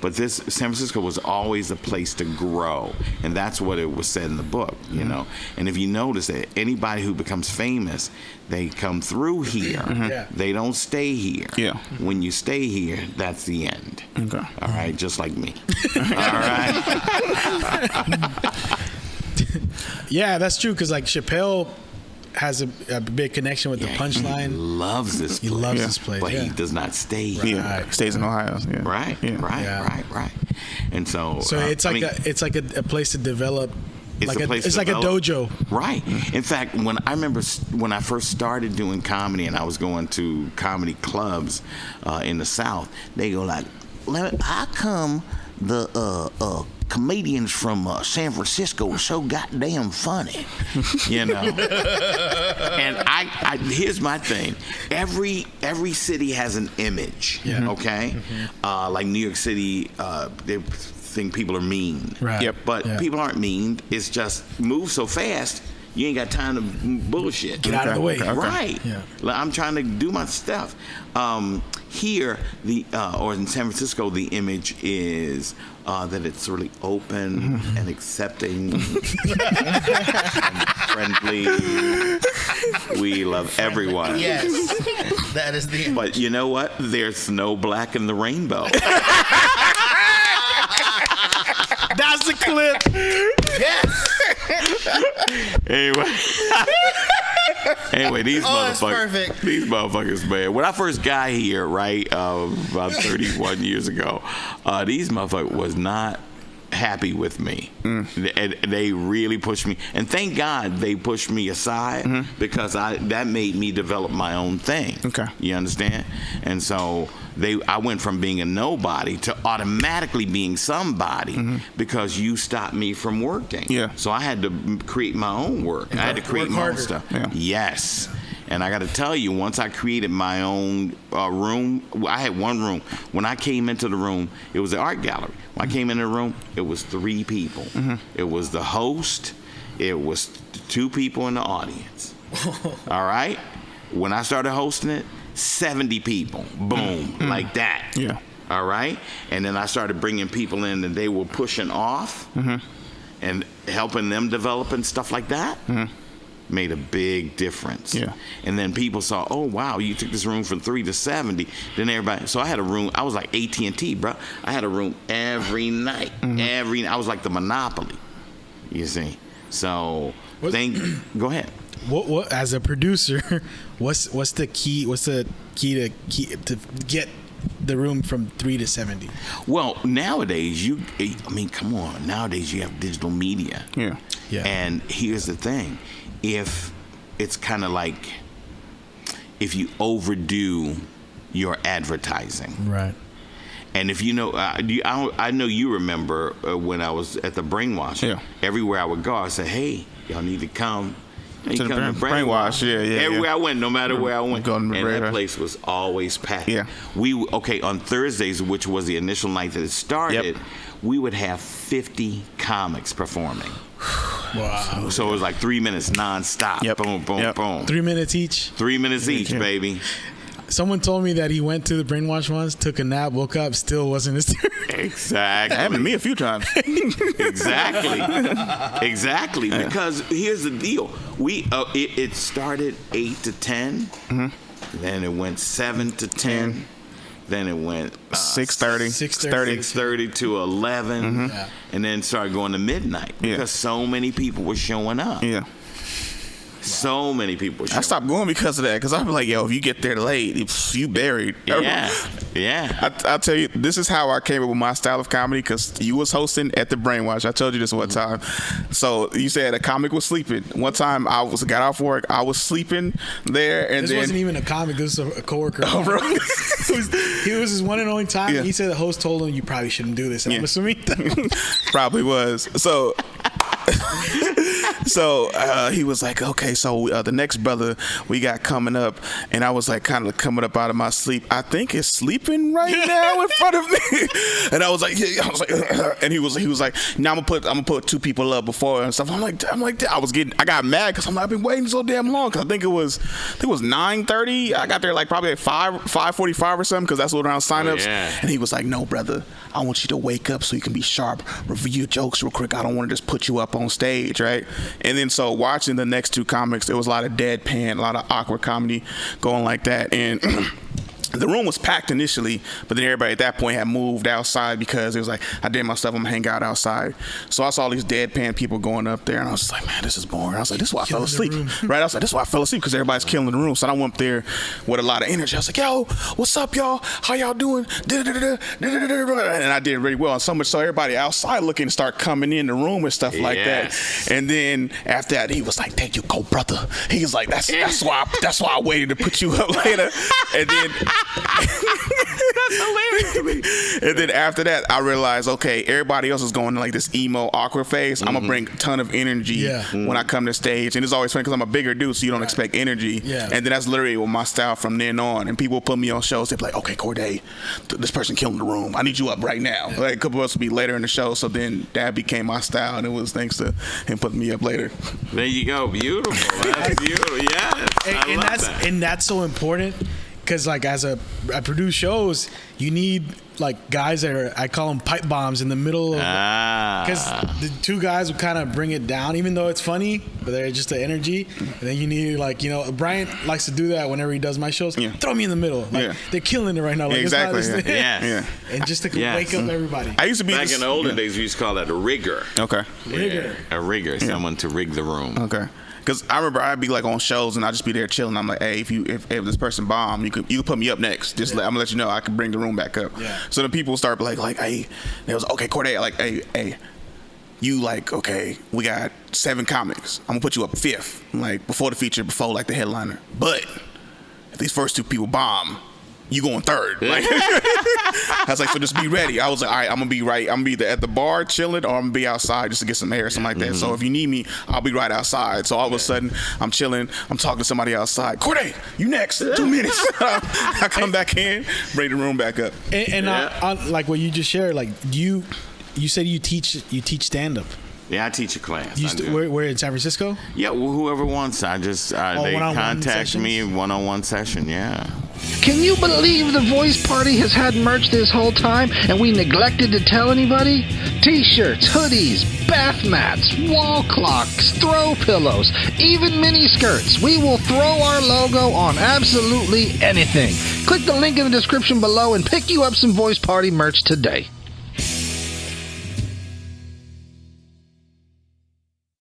But San Francisco was always a place to grow, and that's what it was said in the book, you know. And if you notice that anybody who becomes famous, they come through here. They don't stay here. When you stay here, that's the end. Okay. All right, just like me. All right. Yeah, that's true. Because like Chappelle has a big connection with the punchline. He loves this place. He loves this place, but he does not stay here. Right. Stays in Ohio. Right. And so it's like a place to develop. It's like a dojo. Right. In fact, when I first started doing comedy and I was going to comedy clubs in the South, they go like, how come the comedians from San Francisco are so goddamn funny, you know? And I here's my thing. Every city has an image, okay? Like New York City, they think people are mean. Right. But people aren't mean. It's just move so fast, you ain't got time to bullshit. Get out of the way. Right. Yeah. Like, I'm trying to do my stuff. Here, or in San Francisco, the image is that it's really open and accepting and friendly. We love everyone. Yes, that is the image. But you know what? There's no black in the rainbow. That's the clip. Yes. Anyway, these perfect. These motherfuckers, man. When I first got here, right, about 31 years ago, these motherfuckers was not happy with me. And they really pushed me. And thank God they pushed me aside because that made me develop my own thing. Okay. You understand? And so I went from being a nobody to automatically being somebody because you stopped me from working. Yeah. So I had to create my own work. I had to create my own stuff. Yeah. Yes. And I got to tell you, once I created my own room, I had one room. When I came into the room, it was the art gallery. When I came into the room, it was 3 people. It was the host. It was 2 people in the audience. All right? When I started hosting it, 70 people. Boom. Like that. Yeah. All right? And then I started bringing people in and they were pushing off and helping them develop and stuff like that. Made a big difference. Yeah. And then people saw, oh wow, you took this room from 3 to 70. Then everybody, so I had a room. I was like AT&T, bro. I had a room every night. I was like the Monopoly. You see. So go ahead. What as a producer, what's the key? What's the key to get the room from 3 to 70? Well, nowadays come on. Nowadays you have digital media. Yeah. And here's the thing. If it's kind of like if you overdo your advertising, right? And if you know, I know you remember when I was at the Brainwash. Yeah. Everywhere I would go, I said, "Hey, y'all need to come." To the Brainwash. Yeah. Everywhere I went, no matter where I went, and radar. that place was always packed. Yeah. On Thursdays, which was the initial night that it started, we would have 50 comics performing. Wow. So it was like 3 minutes nonstop. Boom, boom, boom. 3 minutes each? 3 minutes each, baby. Someone told me that he went to the Brainwash once, took a nap, woke up, still wasn't his turn. Exactly. That happened to me a few times. Exactly. Because here's the deal. It started 8 to 10. Then it went 7 to 10. Then it went 6:30 to 11, and then started going to midnight because so many people were showing up. Yeah. So many people. I stopped going because of that, because I'm like, yo, if you get there late, you buried. Yeah. I'll tell you, this is how I came up with my style of comedy, because you was hosting at the Brainwash. I told you this one time. So you said a comic was sleeping. One time got off work, I was sleeping there, and this wasn't even a comic. This was a coworker. Oh, bro. He was his one and only time. Yeah. He said the host told him, you probably shouldn't do this. And I'm assuming probably was. So he was like, okay, so the next brother we got coming up, and I was like kind of coming up out of my sleep. I think it's sleeping right now in front of me, and I was like, and he was like, now I'm gonna put 2 people up before and stuff. I'm like, I got mad because I've been waiting so damn long. Cause I think it was 9:30. I got there like probably at 5:45 or something, because that's what around signups. And he was like, no, brother, I want you to wake up so you can be sharp, review your jokes real quick. I don't want to just put you up on stage, right? And then so watching the next two comics, there was a lot of deadpan, a lot of awkward comedy going like that. And the room was packed initially, but then everybody at that point had moved outside because it was like, I did my stuff, I'm gonna hang out outside. So I saw all these deadpan people going up there, and I was just like, man, this is boring. I was like, this is why I fell asleep. Right? I was like, this is why I fell asleep, because everybody's killing the room. So I went up there with a lot of energy. I was like, yo, what's up, y'all? How y'all doing? And I did really well. And so much so everybody outside looking to start coming in the room and stuff like that. And then after that, he was like, there you go, brother. He was like, that's why I waited to put you up later. And then that's hilarious to me. And then after that, I realized, okay, everybody else is going to like this emo awkward phase. I'm gonna bring a ton of energy when I come to stage, and it's always funny because I'm a bigger dude, so you don't expect energy. And then that's literally my style from then on. And people put me on shows. They're like, okay, Corday, this person killing the room. I need you up right now. Like a couple of us will be later in the show, so then that became my style, and it was thanks to him putting me up later. There you go, beautiful. That's beautiful. Yes, and that's so important. Because like as I produce shows, you need like guys that are, I call them pipe bombs in the middle of, because the two guys will kind of bring it down, even though it's funny, but they're just the energy. And then you need like, you know, Brian likes to do that whenever he does my shows. Throw me in the middle. Like they're killing it right now. Like, exactly. And just to wake up everybody. I used to be back in the olden days, we used to call that a rigger. Okay. Rigger. A rigger, someone to rig the room. Okay. Because I remember I'd be like on shows and I'd just be there chilling. I'm like, hey, if this person bombed, you could put me up next. Just I'm gonna let you know I can bring the room back up. So the people start like, hey, they was okay, Corday, like, hey, you like, okay, we got 7 comics. I'm gonna put you up 5th, like before the feature, before like the headliner. But if these first 2 people bomb, you going 3rd. Like, I was like, so just be ready. I was like, all right, I'm gonna be right. I'm gonna be either at the bar chilling or I'm gonna be outside just to get some air or something like that. So if you need me, I'll be right outside. So all of a sudden, I'm chilling. I'm talking to somebody outside. Corday, you next. 2 minutes. I come back in, bring the room back up. And on, like what you just shared, like you said you teach stand up. Yeah, I teach a class. Where in San Francisco? Yeah, well, whoever wants. I just they contact me, one-on-one session. Yeah. Can you believe the Voice Party has had merch this whole time and we neglected to tell anybody? T-shirts, hoodies, bath mats, wall clocks, throw pillows, even mini skirts. We will throw our logo on absolutely anything. Click the link in the description below and pick you up some Voice Party merch today.